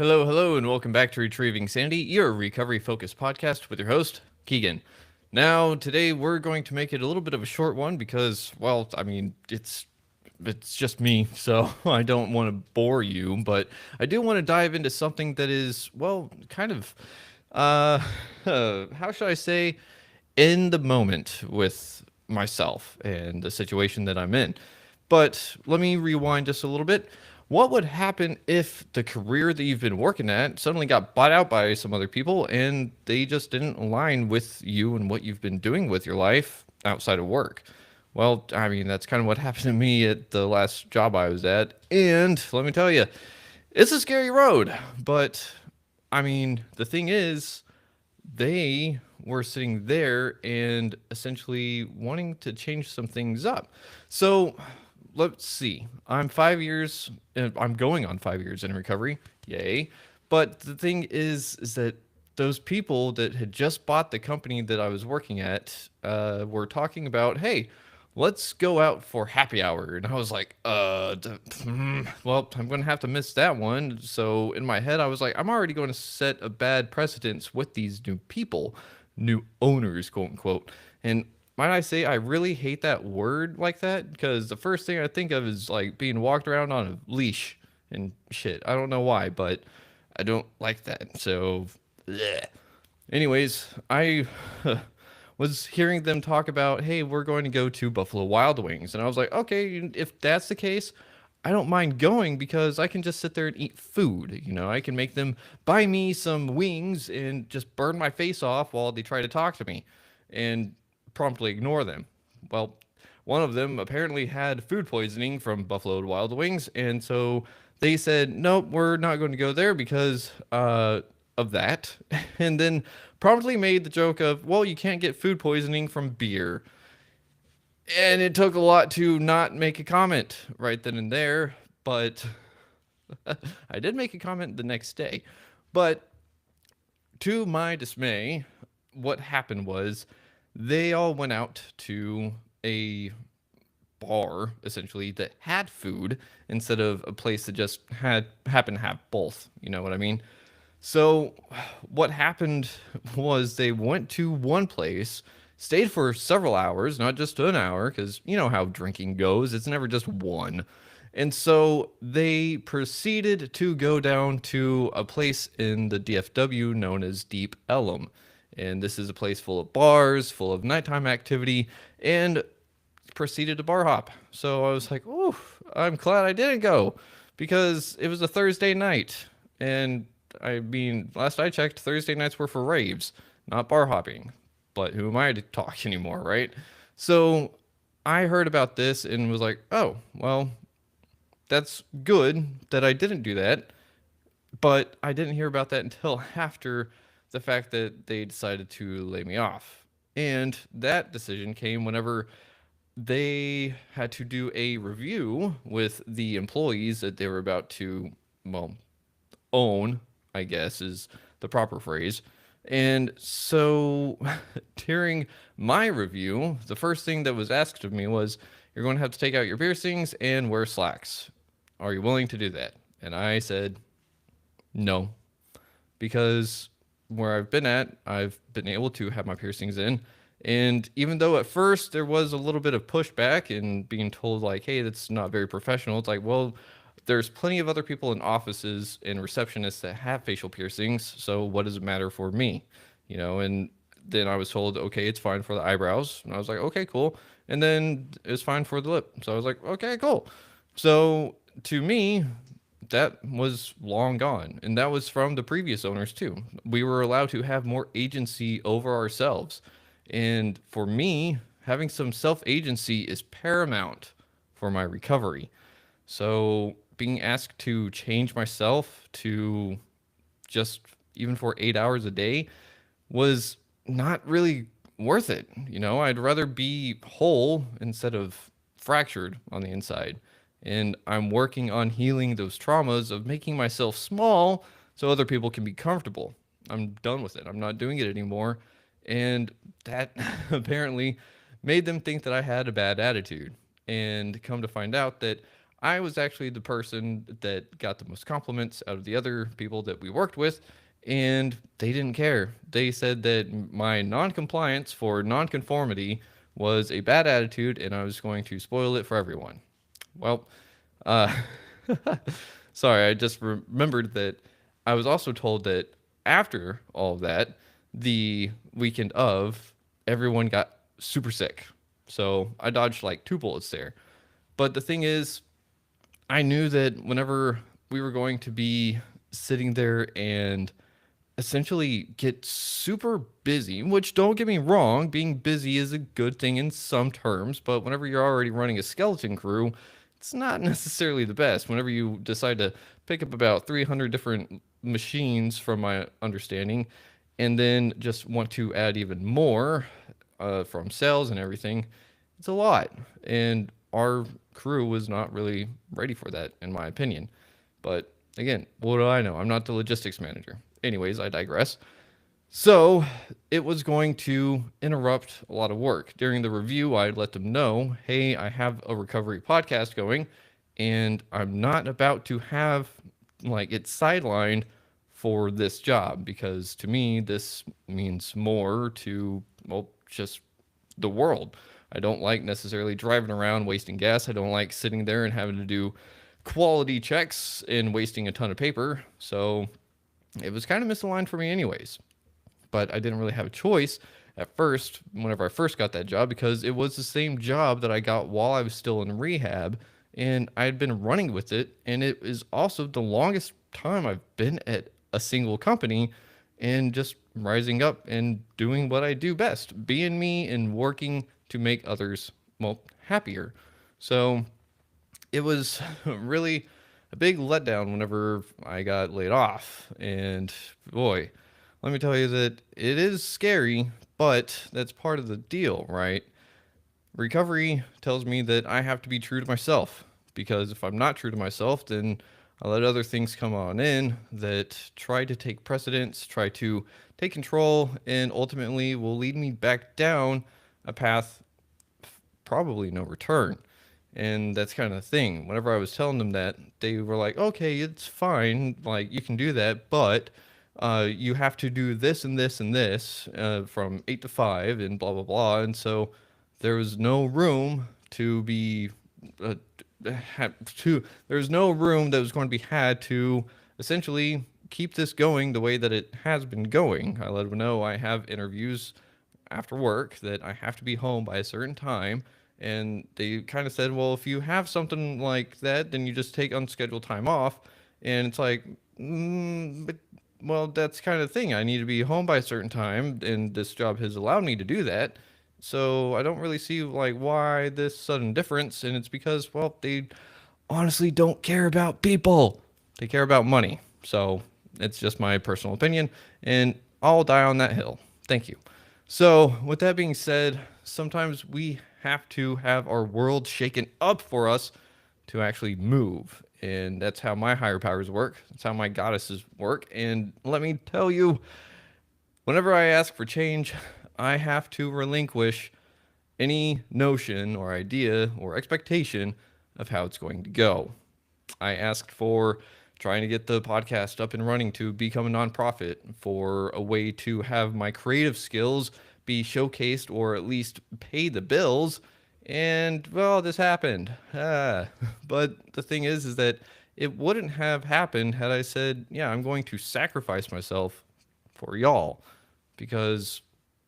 Hello, hello, and welcome back to Retrieving Sanity, your recovery-focused podcast with your host, Keegan. Now, today we're going to make it a little bit of a short one because, well, I mean, it's just me, so I don't want to bore you, but I do want to dive into something that is, well, kind of, uh, how should I say, in the moment with myself and the situation that I'm in. But let me rewind just a little bit. What would happen if the career that you've been working at suddenly got bought out by some other people and they just didn't align with you and what you've been doing with your life outside of work? Well, I mean, that's kind of what happened to me at the last job I was at. And let me tell you, it's a scary road. But I mean, the thing is, they were sitting there and essentially wanting to change some things up. So let's see. I'm 5 years. I'm going on 5 years in recovery. Yay! But the thing is that those people that had just bought the company that I was working at were talking about, hey, let's go out for happy hour. And I was like, well, I'm going to have to miss that one. So in my head, I was like, I'm already going to set a bad precedence with these new people, new owners, quote unquote. And might I say, I really hate that word like that because the first thing I think of is like being walked around on a leash and shit. I don't know why, but I don't like that. So, bleh. Anyways, I was hearing them talk about, hey, we're going to go to Buffalo Wild Wings. And I was like, okay, if that's the case, I don't mind going because I can just sit there and eat food. You know, I can make them buy me some wings and just burn my face off while they try to talk to me and promptly ignore them. Well, one of them apparently had food poisoning from Buffalo Wild Wings. And so they said, nope, we're not going to go there because of that. And then promptly made the joke of, well, you can't get food poisoning from beer. And it took a lot to not make a comment right then and there, but I did make a comment the next day. But to my dismay, what happened was they all went out to a bar essentially that had food instead of a place that just had happened to have both. You know what I mean? So, what happened was they went to one place, stayed for several hours, not just an hour, because you know how drinking goes, it's never just one. And so they proceeded to go down to a place in the DFW known as Deep Ellum. And this is a place full of bars, full of nighttime activity, and proceeded to bar hop. So I was like, "Ooh, I'm glad I didn't go because it was a Thursday night." And I mean, last I checked, Thursday nights were for raves, not bar hopping. But who am I to talk anymore, right? So I heard about this and was like, "Oh, well, that's good that I didn't do that." But I didn't hear about that until after the fact that they decided to lay me off. And that decision came whenever they had to do a review with the employees that they were about to, well, own, I guess is the proper phrase. And so during my review, the first thing that was asked of me was, you're going to have to take out your piercings and wear slacks. Are you willing to do that? And I said, no, because where I've been at, I've been able to have my piercings in. And even though at first there was a little bit of pushback and being told like, hey, that's not very professional, it's like, well, there's plenty of other people in offices and receptionists that have facial piercings, so what does it matter for me? You know, and then I was told, okay, it's fine for the eyebrows. And I was like, okay, cool. And then it's fine for the lip. So I was like, okay, cool. So to me, that was long gone. And that was from the previous owners too. We were allowed to have more agency over ourselves. And for me, having some self agency is paramount for my recovery. So being asked to change myself to just even for 8 hours a day was not really worth it. You know, I'd rather be whole instead of fractured on the inside. And I'm working on healing those traumas of making myself small so other people can be comfortable. I'm done with it. I'm not doing it anymore. And that apparently made them think that I had a bad attitude. And come to find out that I was actually the person that got the most compliments out of the other people that we worked with, and they didn't care. They said that my non-compliance for non-conformity was a bad attitude, and I was going to spoil it for everyone. Well, uh, sorry, I just remembered that I was also told that after all of that, the weekend of, everyone got super sick. So I dodged like two bullets there. But the thing is, I knew that whenever we were going to be sitting there and essentially get super busy, which don't get me wrong, being busy is a good thing in some terms, but whenever you're already running a skeleton crew, it's not necessarily the best. Whenever you decide to pick up about 300 different machines, from my understanding, and then just want to add even more from sales and everything, it's a lot. And our crew was not really ready for that, in my opinion. But again, what do I know? I'm not the logistics manager. Anyways, I digress. So it was going to interrupt a lot of work. During the review, I let them know, hey, I have a recovery podcast going, and I'm not about to have like it sidelined for this job, because to me this means more to, well, just the world. I don't like necessarily driving around wasting gas. I don't like sitting there and having to do quality checks and wasting a ton of paper. So it was kind of misaligned for me anyways. But I didn't really have a choice at first whenever I first got that job, because it was the same job that I got while I was still in rehab, and I had been running with it, and it is also the longest time I've been at a single company, and just rising up and doing what I do best, being me and working to make others, well, happier. So it was really a big letdown whenever I got laid off. And boy, let me tell you that it is scary, but that's part of the deal, right? Recovery tells me that I have to be true to myself, because if I'm not true to myself, then I let other things come on in that try to take precedence, try to take control, and ultimately will lead me back down a path probably no return. And that's kind of the thing. Whenever I was telling them that, they were like, okay, it's fine. Like, you can do that, but you have to do this and this and this from 8 to 5 and blah, blah, blah. And so there was no room to be, uh, there was no room that was going to be had to essentially keep this going the way that it has been going. I let them know I have interviews after work, that I have to be home by a certain time. And they kind of said, well, if you have something like that, then you just take unscheduled time off. And it's like, but, well, that's kind of the thing. I need to be home by a certain time, and this job has allowed me to do that. So I don't really see like why this sudden difference. And it's because, well, they honestly don't care about people. They care about money. So it's just my personal opinion, and I'll die on that hill. Thank you. So, with that being said, sometimes we have to have our world shaken up for us to actually move. And that's how my higher powers work. That's how my goddesses work. And let me tell you, whenever I ask for change, I have to relinquish any notion or idea or expectation of how it's going to go. I asked for trying to get the podcast up and running to become a nonprofit, for a way to have my creative skills be showcased or at least pay the bills. And well, this happened. But the thing is that it wouldn't have happened had I said, yeah, I'm going to sacrifice myself for y'all. Because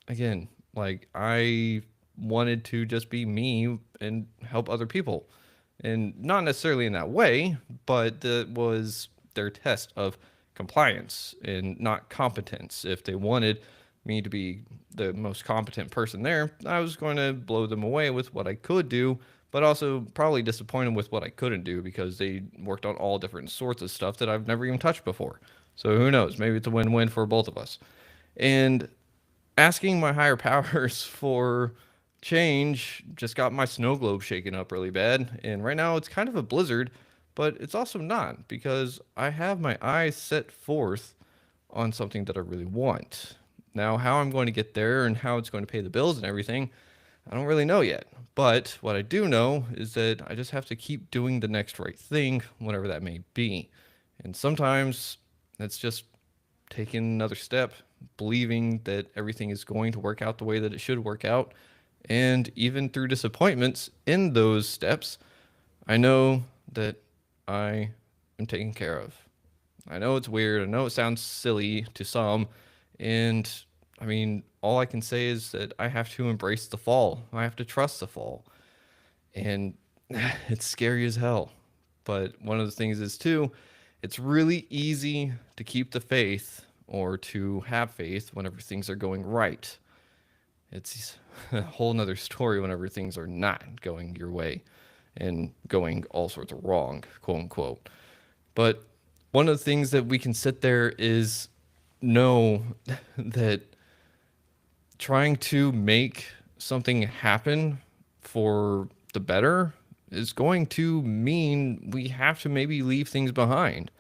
again, like, I wanted to just be me and help other people. And not necessarily in that way, but that was their test of compliance and not competence. If they wanted me to be the most competent person there, I was going to blow them away with what I could do, but also probably disappoint them with what I couldn't do, because they worked on all different sorts of stuff that I've never even touched before. So who knows? Maybe it's a win-win for both of us. And asking my higher powers for change just got my snow globe shaken up really bad. And right now it's kind of a blizzard, but it's also not, because I have my eyes set forth on something that I really want. Now, how I'm going to get there and how it's going to pay the bills and everything, I don't really know yet. But what I do know is that I just have to keep doing the next right thing, whatever that may be. And sometimes that's just taking another step, believing that everything is going to work out the way that it should work out. And even through disappointments in those steps, I know that I am taken care of. I know it's weird. I know it sounds silly to some. And I mean, all I can say is that I have to embrace the fall. I have to trust the fall. And it's scary as hell. But one of the things is, too, it's really easy to keep the faith or to have faith whenever things are going right. It's a whole nother story whenever things are not going your way and going all sorts of wrong, quote unquote. But one of the things that we can sit there is know that trying to make something happen for the better is going to mean we have to maybe leave things behind.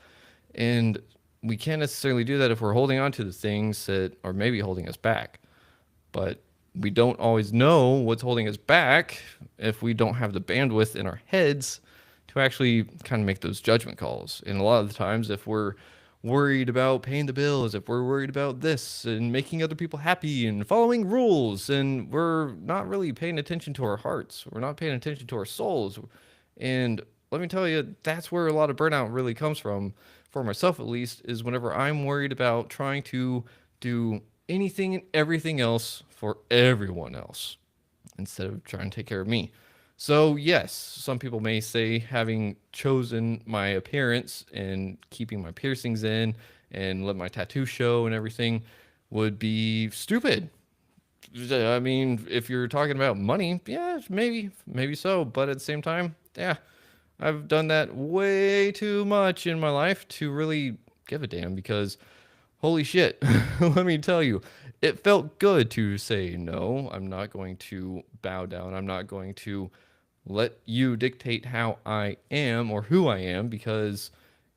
And we can't necessarily do that if we're holding on to the things that are maybe holding us back. But we don't always know what's holding us back if we don't have the bandwidth in our heads to actually kind of make those judgment calls. And a lot of the times, if we're worried about paying the bills, if we're worried about this and making other people happy and following rules, and we're not really paying attention to our hearts, we're not paying attention to our souls. And let me tell you, that's where a lot of burnout really comes from, for myself at least, is whenever I'm worried about trying to do anything and everything else for everyone else instead of trying to take care of me. So, yes, some people may say having chosen my appearance and keeping my piercings in and let my tattoo show and everything would be stupid. I mean, if you're talking about money, yeah, maybe so. But at the same time, yeah, I've done that way too much in my life to really give a damn because holy shit, let me tell you, it felt good to say no. I'm not going to bow down. I'm not going to let you dictate how I am or who I am because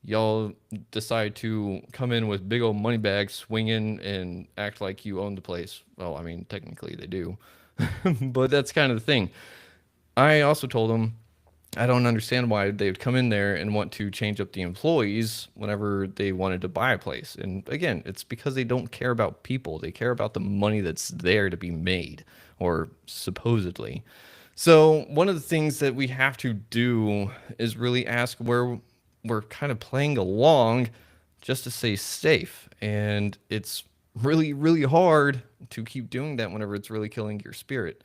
y'all decide to come in with big old money bags, swing in, and act like you own the place. Well, I mean, technically they do, but that's kind of the thing. I also told them I don't understand why they would come in there and want to change up the employees whenever they wanted to buy a place. And again, it's because they don't care about people. They care about the money that's there to be made, or supposedly. So, one of the things that we have to do is really ask where we're kind of playing along just to stay safe. And it's really, really hard to keep doing that whenever it's really killing your spirit.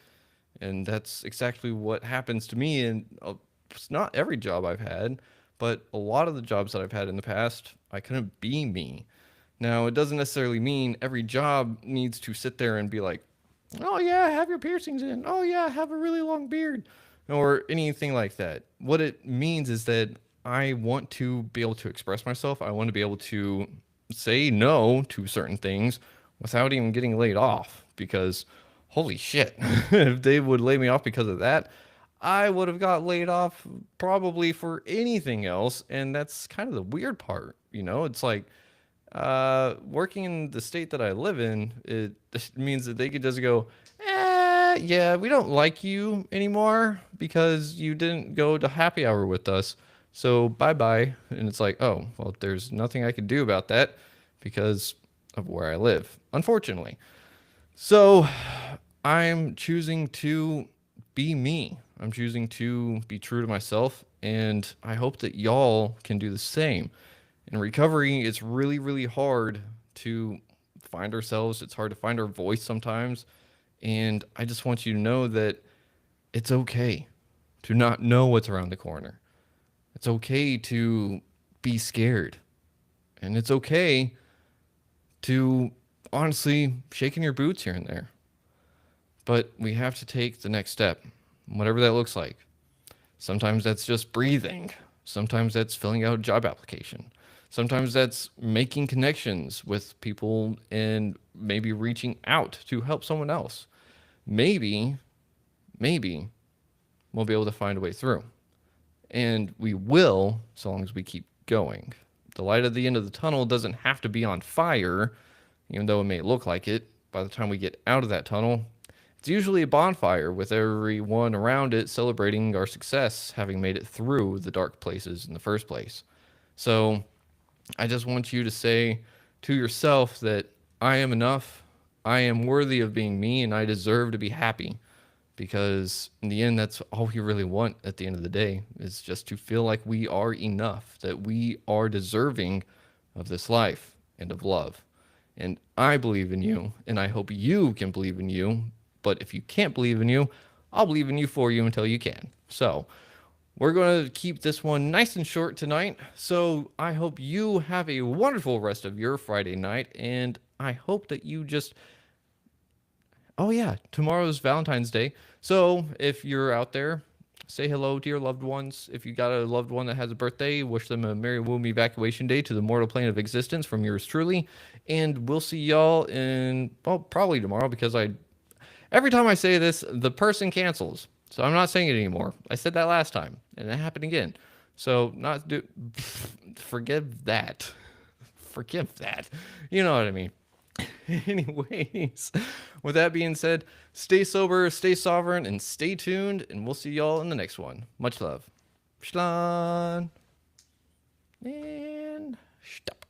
And that's exactly what happens to me. And it's not every job I've had, but a lot of the jobs that I've had in the past, I couldn't be me. Now, it doesn't necessarily mean every job needs to sit there and be like, oh, yeah, have your piercings in. Oh, yeah, have a really long beard or anything like that. What it means is that I want to be able to express myself. I want to be able to say no to certain things without even getting laid off because holy shit, if they would lay me off because of that, I would have got laid off probably for anything else. And that's kind of the weird part. You know, it's like working in the state that I live in, it means that they could just go, yeah, we don't like you anymore because you didn't go to happy hour with us. So bye bye. And it's like, oh, well, there's nothing I can do about that because of where I live, unfortunately. So I'm choosing to be me. I'm choosing to be true to myself. And I hope that y'all can do the same. In recovery, it's really, really hard to find ourselves. It's hard to find our voice sometimes. And I just want you to know that it's okay to not know what's around the corner. It's okay to be scared. And it's okay to honestly shake in your boots here and there. But we have to take the next step, whatever that looks like. Sometimes that's just breathing. Sometimes that's filling out a job application. Sometimes that's making connections with people and maybe reaching out to help someone else. Maybe we'll be able to find a way through. And we will, so long as we keep going. The light at the end of the tunnel doesn't have to be on fire, even though it may look like it. By the time we get out of that tunnel, It's usually a bonfire with everyone around it celebrating our success, having made it through the dark places in the first place. So I just want you to say to yourself that I am enough, I am worthy of being me, and I deserve to be happy. Because in the end, that's all we really want at the end of the day, is just to feel like we are enough, that we are deserving of this life and of love. And I believe in you, and I hope you can believe in you. But if you can't believe in you, I'll believe in you for you until you can. So we're going to keep this one nice and short tonight. So I hope you have a wonderful rest of your Friday night. And I hope that you just, oh, yeah, tomorrow's Valentine's Day. So if you're out there, say hello to your loved ones. If you got a loved one that has a birthday, wish them a Merry Womb Evacuation Day to the mortal plane of existence from yours truly. And we'll see y'all in, well, probably tomorrow, because every time I say this, the person cancels. So I'm not saying it anymore. I said that last time, and it happened again. So forgive that. Forgive that. You know what I mean. Anyways, with that being said, stay sober, stay sovereign, and stay tuned, and we'll see y'all in the next one. Much love. Schlan. And stop.